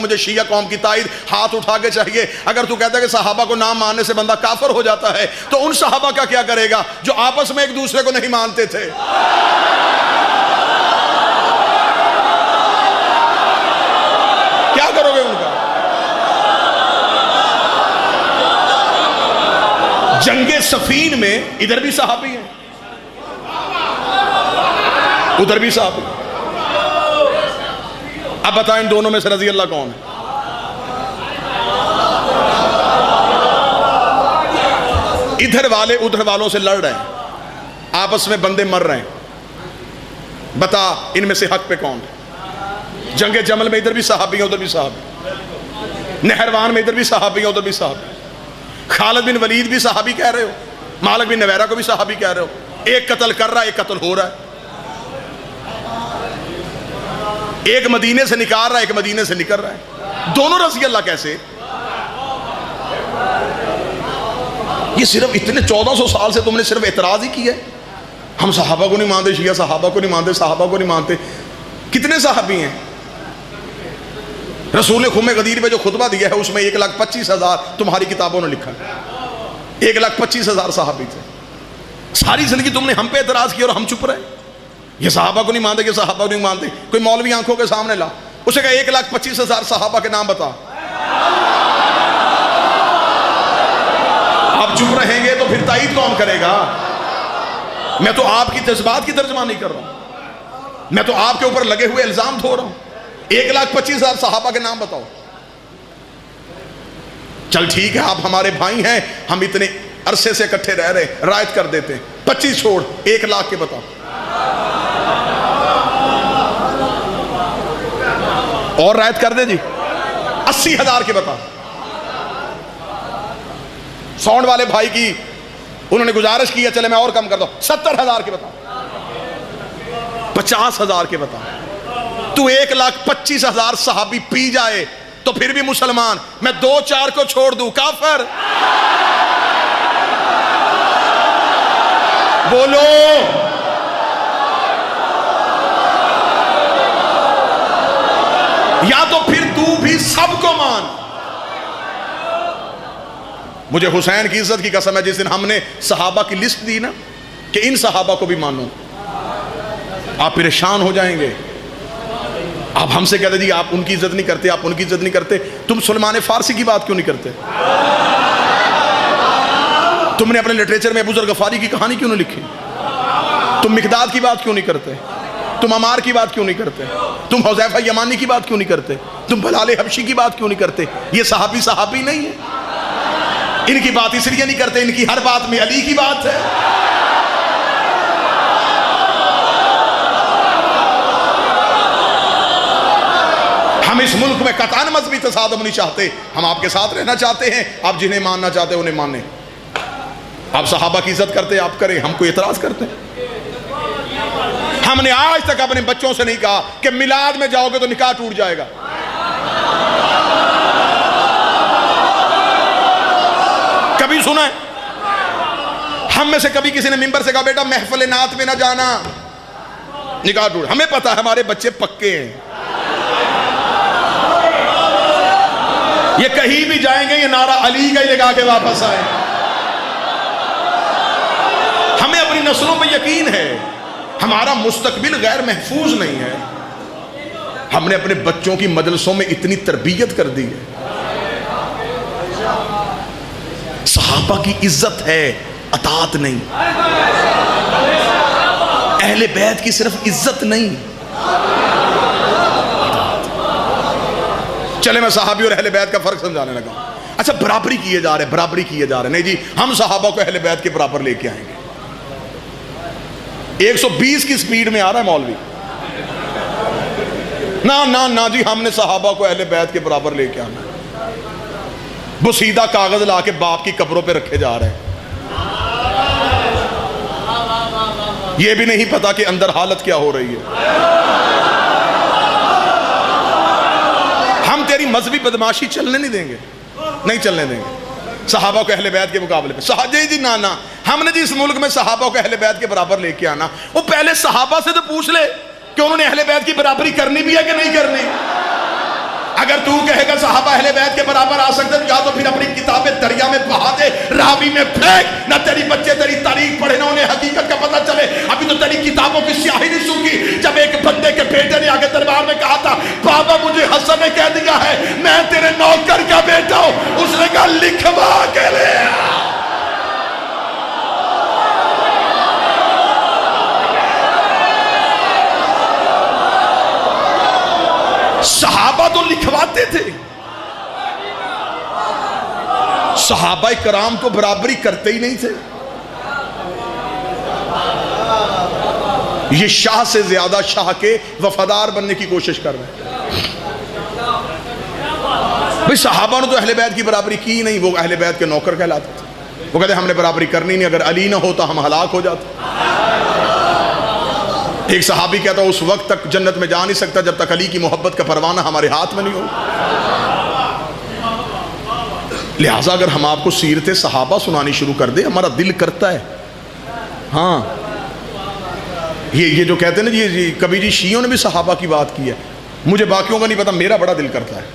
مجھے شیعہ قوم کی تائید ہاتھ اٹھا کے چاہیے. اگر تو کہتا ہے کہ صحابہ کو نام ماننے سے بندہ کافر ہو جاتا ہے تو ان صحابہ کا کیا کرے گا جو آپس میں ایک دوسرے کو نہیں مانتے تھے؟ کیا کرو گے ان کا؟ جنگ صفین میں ادھر بھی صحابی ہیں ادھر بھی صحابی. اب بتائیں ان دونوں میں سے رضی اللہ کون ہے؟ ادھر والے ادھر والوں سے لڑ رہے ہیں, آپس میں بندے مر رہے ہیں. بتا ان میں سے حق پہ کون ہے؟ جنگ جمل میں ادھر بھی صحابی ہیں ادھر بھی صحابی, نہروان میں ادھر بھی صحابی ہیں ادھر بھی صحابی. خالد بن ولید بھی صحابی کہہ رہے ہو, مالک بن نویرہ کو بھی صحابی کہہ رہے ہو. ایک قتل کر رہا ہے ایک قتل ہو رہا ہے, ایک مدینے سے نکال رہا ہے ایک مدینے سے نکل رہا ہے. دونوں رضی اللہ کیسے؟ یہ صرف اتنے 1400 سال سے تم نے صرف اعتراض ہی کیا ہے. ہم صحابہ کو نہیں مانتے, شیعہ صحابہ کو نہیں مانتے, صحابہ کو نہیں مانتے. کتنے صحابی ہیں؟ رسول نے خم غدیر میں جو خطبہ دیا ہے اس میں 1,25,000 تمہاری کتابوں نے لکھا ہے. 1,25,000 صحابی تھے. ساری زندگی تم نے ہم پہ اعتراض کیا اور ہم چپ رہے. یہ صحابہ کو نہیں مانتے, یہ صحابہ کو نہیں مانتے. کوئی مولوی آنکھوں کے سامنے لا, اسے کہا 1,25,000 صحابہ کے نام بتا. آپ چپ رہیں گے تو پھر تائید کون کرے گا؟ میں تو آپ کی جذبات کی ترجمہ نہیں کر رہا ہوں, میں تو آپ کے اوپر لگے ہوئے الزام دھو رہا ہوں. 1,25,000 صحابہ کے نام بتاؤ. چل ٹھیک ہے آپ ہمارے بھائی ہیں, ہم اتنے عرصے سے اکٹھے رہ رہے, رائت کر دیتے ہیں. 25 چھوڑ 1,00,000 کے بتاؤ. اور رائت کر دے جی 80,000 کے بتا. ساؤنڈ والے بھائی کی انہوں نے گزارش کی ہے چلے میں اور کم کر دو, 70,000 کے بتا. 50,000 کے بتا. تو 1,25,000 صحابی پی جائے تو پھر بھی مسلمان, میں 2-4 کو چھوڑ دوں کافر. بولو یا تو پھر تو بھی سب کو مان. مجھے حسین کی عزت کی قسم ہے, جس دن ہم نے صحابہ کی لسٹ دی نا کہ ان صحابہ کو بھی مانو, آپ پریشان ہو جائیں گے. آپ ہم سے کہتے جی آپ ان کی عزت نہیں کرتے, آپ ان کی عزت نہیں کرتے. تم سلمان فارسی کی بات کیوں نہیں کرتے؟ تم نے اپنے لٹریچر میں ابو ذر غفاری کی کہانی کیوں نہیں لکھی؟ تم مقداد کی بات کیوں نہیں کرتے؟ تم عمار کی بات کیوں نہیں کرتے؟ تم حذیفہ یمانی کی بات کیوں نہیں کرتے؟ تم بلال حبشی کی بات کیوں نہیں کرتے؟ یہ صحابی نہیں ہے. ان کی بات اس لیے نہیں کرتے, ان کی ہر بات میں علی کی بات ہے. ہم اس ملک میں قطعاً مذہبی تصادم نہیں چاہتے, ہم آپ کے ساتھ رہنا چاہتے ہیں. آپ جنہیں ماننا چاہتے ہیں انہیں مانیں. آپ صحابہ کی عزت کرتے آپ کریں, ہم کو اعتراض کرتے ہیں. ہم نے آج تک اپنے بچوں سے نہیں کہا کہ میلاد میں جاؤ گے تو نکاح ٹوٹ جائے گا. کبھی سنا ہے؟ ہم میں سے کبھی کسی نے ممبر سے کہا بیٹا محفل نعت میں نہ جانا, نکاح ٹوٹ. ہمیں پتا ہے ہمارے بچے پکے ہیں, یہ کہیں بھی جائیں گے یہ نعرہ علی کا ہی لگا کے واپس آئے. ہمیں اپنی نسلوں پہ یقین ہے, ہمارا مستقبل غیر محفوظ نہیں ہے. ہم نے اپنے بچوں کی مجلسوں میں اتنی تربیت کر دی ہے. صحابہ کی عزت ہے, اطاعت نہیں. اہل بیت کی صرف عزت نہیں. چلے میں صحابی اور اہل بیت کا فرق سمجھانے لگا. اچھا برابری کیے جا رہے نہیں جی, ہم صحابہ کو اہل بیت کے برابر لے کے آئیں گے. 120 کی سپیڈ میں آ رہا ہے مولوی. نہ جی ہم نے صحابہ کو اہل بیت کے برابر لے کے آنا. وہ سیدھا کاغذ لا کے باپ کی قبروں پہ رکھے جا رہے ہیں. یہ بھی نہیں پتا کہ اندر حالت کیا ہو رہی ہے. ہم تیری مذہبی بدماشی چلنے نہیں دیں گے, نہیں چلنے دیں گے. صحابہ کو اہل بیت کے مقابلے پہ جی نا ہم نے جی اس ملک میں صحابہ کو اہل بیت کے برابر لے کے آنا. وہ پہلے صحابہ سے تو پوچھ لے کہ انہوں نے اہل بیت کی برابری کرنی بھی ہے کہ نہیں کرنی. اگر تو کہے گا صحابہ اہل بیت کے برابر آ سکتے یا تو پھر اپنی کتابیں دریا میں بہا دے، راوی میں پھینک، نہ تیری بچے تیری تاریخ پڑھے نہ انہیں حقیقت کا پتہ چلے۔ ابھی تو تیری کتابوں کی سیاہی نہیں سونگی۔ جب ایک بندے کے بیٹے نے آگے دربار میں کہا تھا بابا مجھے حسن نے کہہ دیا ہے میں تیرے نوکر کا بیٹا ہوں، اس نے کہا لکھوا کے لے آ۔ صحابہ تو لکھواتے تھے، صحابہ کرام تو برابری کرتے ہی نہیں تھے۔ یہ شاہ سے زیادہ شاہ کے وفادار بننے کی کوشش کر رہے ہیں۔ بھئی صحابہ نے تو اہل بیت کی برابری کی نہیں، وہ اہل بیت کے نوکر کہلاتے تھے۔ وہ کہتے ہیں ہم نے برابری کرنی نہیں، اگر علی نہ ہوتا ہم ہلاک ہو جاتے۔ ایک صحابی کہتا اس وقت تک جنت میں جا نہیں سکتا جب تک علی کی محبت کا پروانہ ہمارے ہاتھ میں نہیں ہو۔ لہٰذا اگر ہم آپ کو سیرت صحابہ سنانی شروع کر دیں ہمارا دل کرتا ہے۔ ہاں یہ جو کہتے ہیں نا جی کبھی جی شیعوں نے بھی صحابہ کی بات کی ہے، مجھے باقیوں کا نہیں پتا، میرا بڑا دل کرتا ہے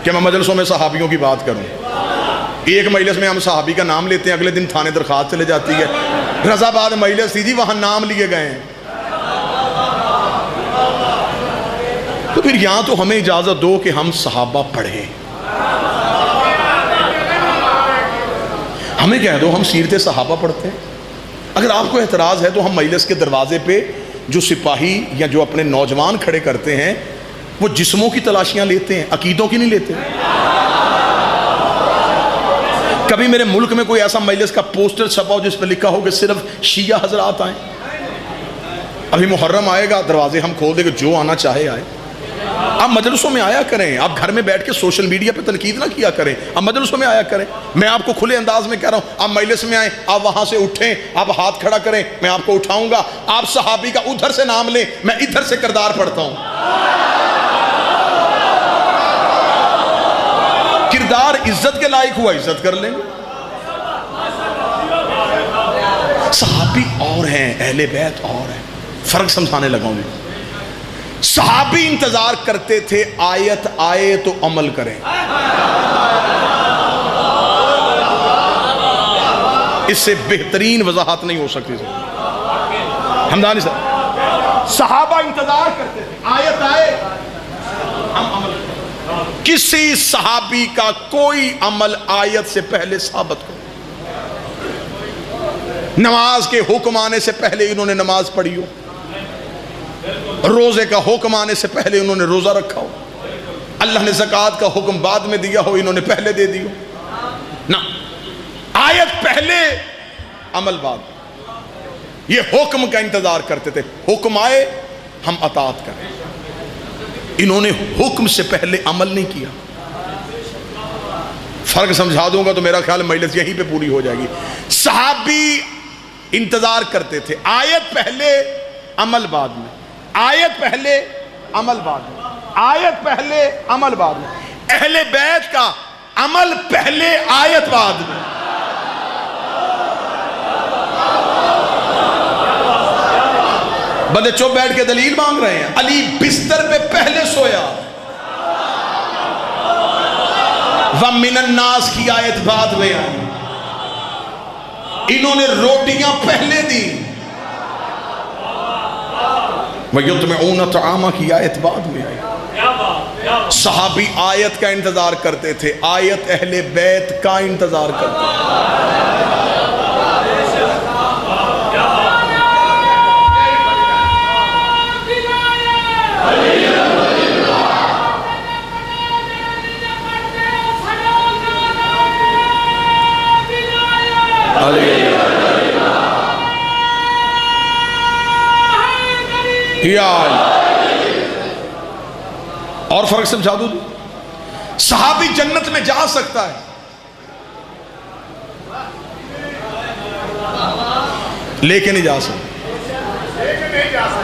کہ میں مجلسوں میں صحابیوں کی بات کروں۔ ایک مجلس میں ہم صحابی کا نام لیتے ہیں، اگلے دن تھانے درخواست چلے جاتی ہے، رضا آباد مجلس تھی جی وہاں نام لیے گئے ہیں۔ تو پھر یہاں تو ہمیں اجازت دو کہ ہم صحابہ پڑھیں، ہمیں کہہ دو ہم سیرت صحابہ پڑھتے ہیں۔ اگر آپ کو اعتراض ہے تو ہم مجلس کے دروازے پہ جو سپاہی یا جو اپنے نوجوان کھڑے کرتے ہیں وہ جسموں کی تلاشیاں لیتے ہیں، عقیدوں کی نہیں لیتے۔ کبھی میرے ملک میں کوئی ایسا مجلس کا پوسٹر چھپا ہو جس پہ لکھا ہو کہ صرف شیعہ حضرات آئیں؟ ابھی محرم آئے گا، دروازے ہم کھول دیں گے، جو آنا چاہے آئے۔ آپ مجلسوں میں آیا کریں، آپ گھر میں بیٹھ کے سوشل میڈیا پہ تنقید نہ کیا کریں، آپ مجلسوں میں آیا کریں۔ میں آپ کو کھلے انداز میں کہہ رہا ہوں، آپ مجلس میں آئیں، آپ وہاں سے اٹھیں، آپ ہاتھ کھڑا کریں، میں آپ کو اٹھاؤں گا۔ آپ صحابی کا ادھر سے نام لیں، میں ادھر سے کردار پڑھتا ہوں۔ کردار عزت کے لائق ہوا عزت کر لیں گے۔ صحابی اور ہیں، اہل بیت اور ہیں، فرق سمجھانے لگا ہوں۔ صحابی انتظار کرتے تھے آیت آئے تو عمل کریں، اس سے بہترین وضاحت نہیں ہو سکتی۔ حمدانی صاحب، صحابہ انتظار کرتے تھے آیت آئے ہم عمل کریں۔ کسی صحابی کا کوئی عمل آیت سے پہلے ثابت کرو۔ نماز کے حکم آنے سے پہلے انہوں نے نماز پڑھی ہو، روزے کا حکم آنے سے پہلے انہوں نے روزہ رکھا ہو، اللہ نے زکوٰۃ کا حکم بعد میں دیا ہو انہوں نے پہلے دے دی ہو۔ نہ، آیت پہلے عمل بعد۔ یہ حکم کا انتظار کرتے تھے، حکم آئے ہم اطاعت کریں۔ انہوں نے حکم سے پہلے عمل نہیں کیا۔ فرق سمجھا دوں گا تو میرا خیال مجلس یہیں پہ پوری ہو جائے گی۔ صحابی انتظار کرتے تھے آیت پہلے عمل بعد میں، آیت پہلے عمل بعد میں، آیت پہلے عمل بعد میں۔ اہل بیت کا عمل پہلے آیت بعد میں۔ بندے چپ بیٹھ کے دلیل مانگ رہے ہیں۔ علی بستر پہ پہلے سویا، وَمِنَ النَّاسِ کی آیت بعد میں آئی۔ انہوں نے روٹیاں پہلے دی، وَيُطْعِمُونَ الطَّعَامَ کی آیت بعد میں آئی۔ صحابی آیت کا انتظار کرتے تھے، آیت اہل بیت کا انتظار کرتے تھے۔ اور فرق سمجھا دوں، صحابی جنت میں جا سکتا ہے لیکن نہیں جا سکتا۔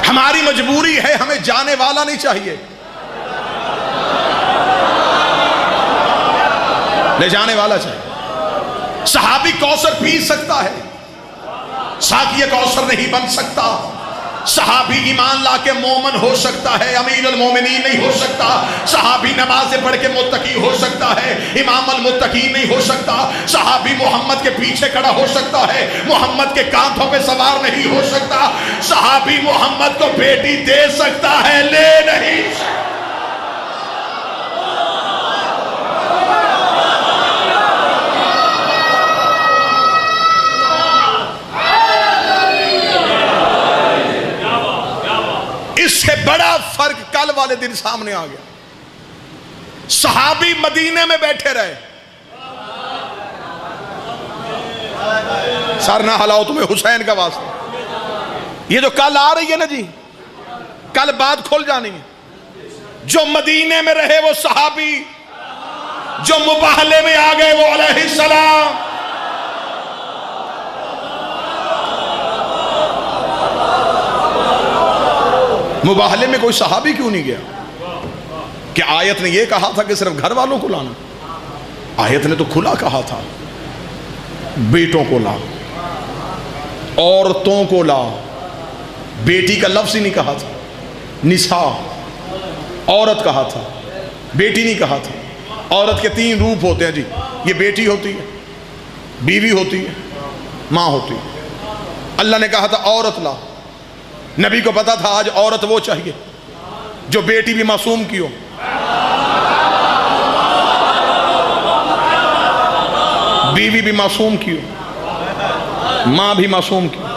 ہماری مجبوری ہے، ہمیں جانے والا نہیں چاہیے، لے جانے والا چاہیے۔ صحابی کوثر پی سکتا ہے، ساقی کوثر نہیں بن سکتا۔ صحابی ایمان لا کے مومن ہو سکتا ہے، امیر المومنین نہیں ہو سکتا. صحابی نمازیں پڑھ کے متقی ہو سکتا ہے، امام المتقین نہیں ہو سکتا. صحابی محمد کے پیچھے کھڑا ہو سکتا ہے، محمد کے کانٹوں پہ سوار نہیں ہو سکتا. صحابی محمد کو بیٹی دے سکتا ہے، لے نہیں سکتا. اس سے بڑا فرق کل والے دن سامنے آ گیا. صحابی مدینے میں بیٹھے رہے. سر نہ ہلاؤ تمہیں حسین کا واسطہ. یہ جو کل آ رہی ہے نا جی، کل بات کھل جانی ہے. جو مدینے میں رہے وہ صحابی، جو مباہلے میں آ گئے وہ علیہ السلام. مباہلے میں کوئی صحابی کیوں نہیں گیا؟ کہ آیت نے یہ کہا تھا کہ صرف گھر والوں کو لانا؟ آیت نے تو کھلا کہا تھا، بیٹوں کو لا، عورتوں کو لا. بیٹی کا لفظ ہی نہیں کہا تھا. نساء عورت کہا تھا، بیٹی نہیں کہا تھا. عورت کے 3 روپ ہوتے ہیں جی. یہ بیٹی ہوتی ہے، بیوی ہوتی ہے، ماں ہوتی ہے. اللہ نے کہا تھا عورت لا. نبی کو پتا تھا آج عورت وہ چاہیے جو بیٹی بھی معصوم کی ہو، بیوی بھی معصوم کی ہو، ماں بھی معصوم کی ہو،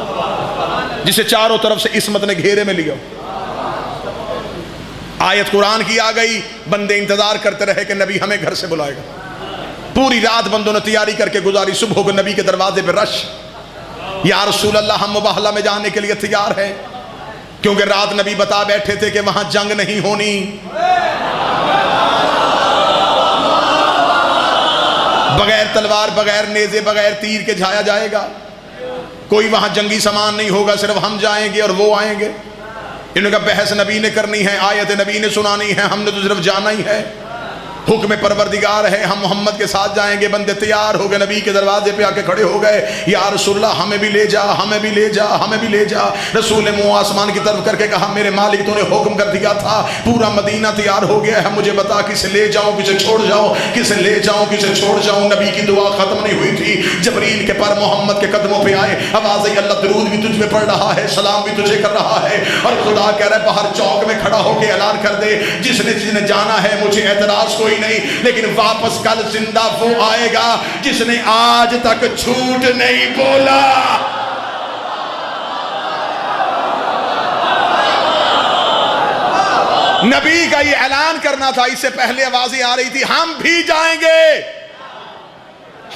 جسے چاروں طرف سے عصمت نے گھیرے میں لیا. آیت قرآن کی آ گئی، بندے انتظار کرتے رہے کہ نبی ہمیں گھر سے بلائے گا. پوری رات بندوں نے تیاری کر کے گزاری. صبح کو نبی کے دروازے پہ رش. یا رسول اللہ ہم مباہلہ میں جانے کے لیے تیار ہیں، کیونکہ رات نبی بتا بیٹھے تھے کہ وہاں جنگ نہیں ہونی. بغیر تلوار، بغیر نیزے، بغیر تیر کے جایا جائے گا. کوئی وہاں جنگی سامان نہیں ہوگا، صرف ہم جائیں گے اور وہ آئیں گے. انہوں نے کہا بحث نبی نے کرنی ہے، آیت نبی نے سنانی ہے، ہم نے تو صرف جانا ہی ہے. حکم پروردگار ہے، ہم محمد کے ساتھ جائیں گے. بندے تیار ہو گئے، نبی کے دروازے پہ آ کے کھڑے ہو گئے. یا رسول اللہ ہمیں بھی لے جا، ہمیں بھی لے جا، ہمیں بھی لے جا. رسول نے منہ آسمان کی طرف کر کے کہا میرے مالک تو نے حکم کر دیا تھا، پورا مدینہ تیار ہو گیا ہے، مجھے بتا کسے لے جاؤں کسے چھوڑ جاؤں، کسے لے جاؤں کسے چھوڑ جاؤں. نبی کی دعا ختم نہیں ہوئی تھی، جبریل کے پر محمد کے قدموں پہ آئے. آواز آئی اللہ درود بھی تجھ پہ پڑھ رہا ہے، سلام بھی تجھے کر رہا ہے. اور خدا کہہ رہا ہے باہر چوک میں کھڑا ہو کے اعلان کر دے جس نے جانا ہے مجھے اعتراض کوئی نہیں، لیکن واپس کل زندہ وہ آئے گا جس نے آج تک جھوٹ نہیں بولا. نبی کا یہ اعلان کرنا تھا. اس سے پہلے آوازیں آ رہی تھی ہم بھی جائیں گے،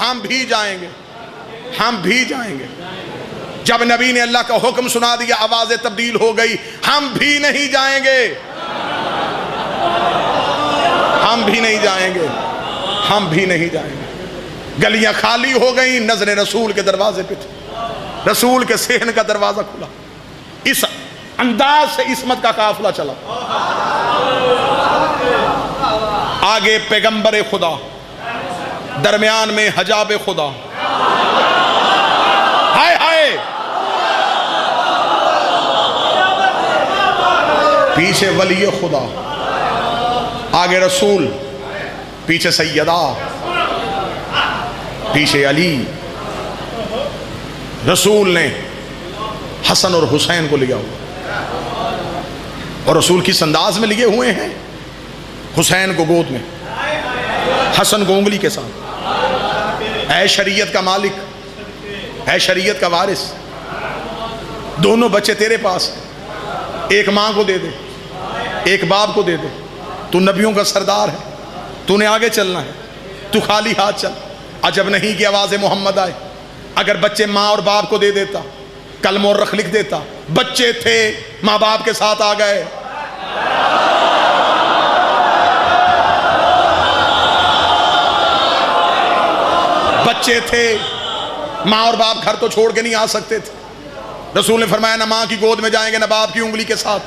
ہم بھی جائیں گے، ہم بھی جائیں گے. جب نبی نے اللہ کا حکم سنا دیا آوازیں تبدیل ہو گئی، ہم بھی نہیں جائیں گے، ہم بھی نہیں جائیں گے، ہم بھی نہیں جائیں گے. گلیاں خالی ہو گئیں، نظر رسول کے دروازے پہ تھی. رسول کے صحن کا دروازہ کھلا. اس انداز سے عصمت کا قافلہ چلا. آگے پیغمبر خدا، درمیان میں حجاب خدا. ہائے ہائے، پیچھے ولی خدا، آگے رسول، پیچھے سیدہ، پیچھے علی. رسول نے حسن اور حسین کو لیا ہوا، اور رسول کس انداز میں لیے ہوئے ہیں؟ حسین کو گود میں، حسن کو انگلی کے ساتھ. اے شریعت کا مالک، اے شریعت کا وارث، دونوں بچے تیرے پاس ہیں. ایک ماں کو دے دے، ایک باپ کو دے دے. تو نبیوں کا سردار ہے، تو نے آگے چلنا ہے، تو خالی ہاتھ چل. عجب نہیں کہ آواز محمد آئے. اگر بچے ماں اور باپ کو دے دیتا، کلمہ اور رخ لکھ دیتا. بچے تھے، ماں باپ کے ساتھ آ گئے. بچے تھے، ماں اور باپ گھر تو چھوڑ کے نہیں آ سکتے تھے. رسول نے فرمایا نہ ماں کی گود میں جائیں گے نہ باپ کی انگلی کے ساتھ،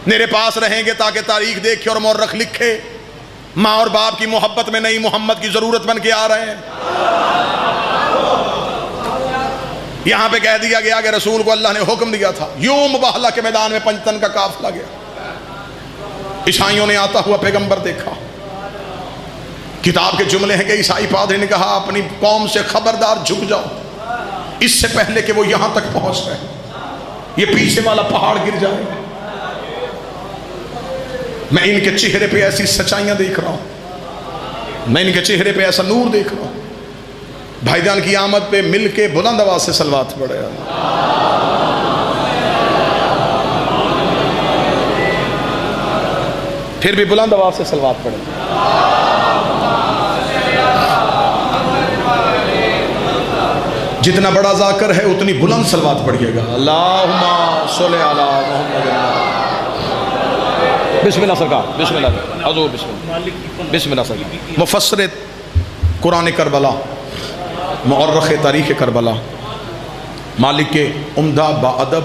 میرے پاس رہیں گے تاکہ تاریخ دیکھے اور مورخ لکھے ماں اور باپ کی محبت میں نہیں، محمد کی ضرورت بن کے آ رہے ہیں. یہاں پہ کہہ دیا گیا کہ رسول کو اللہ نے حکم دیا تھا، یوں مباہلہ کے میدان میں پنجتن کا قافلہ گیا، عیسائیوں نے آتا ہوا پیغمبر دیکھا۔ کتاب کے جملے ہیں کہ عیسائی پادری نے کہا اپنی قوم سے خبردار جھک جاؤ، اس سے پہلے کہ وہ یہاں تک پہنچ گئے یہ پیچھے والا پہاڑ گر جائے۔ میں ان کے چہرے پہ ایسی سچائیاں دیکھ رہا ہوں، میں ان کے چہرے پہ ایسا نور دیکھ رہا ہوں۔ بھائی جان کی آمد پہ مل کے بلند آواز سے صلوات پڑھے۔ پھر بھی بلند آواز سے صلوات پڑھے۔ جتنا بڑا ذاکر ہے اتنی بلند صلوات پڑھیے گا۔ اللہم صلی علی محمد۔ بسم اللہ سرکار، بسم اللہ حضور، بسم اللہ، بسم اللہ سرکار۔ مفسر قرآن کربلا، مؤرخ تاریخ کربلا، مالک عمدہ با ادب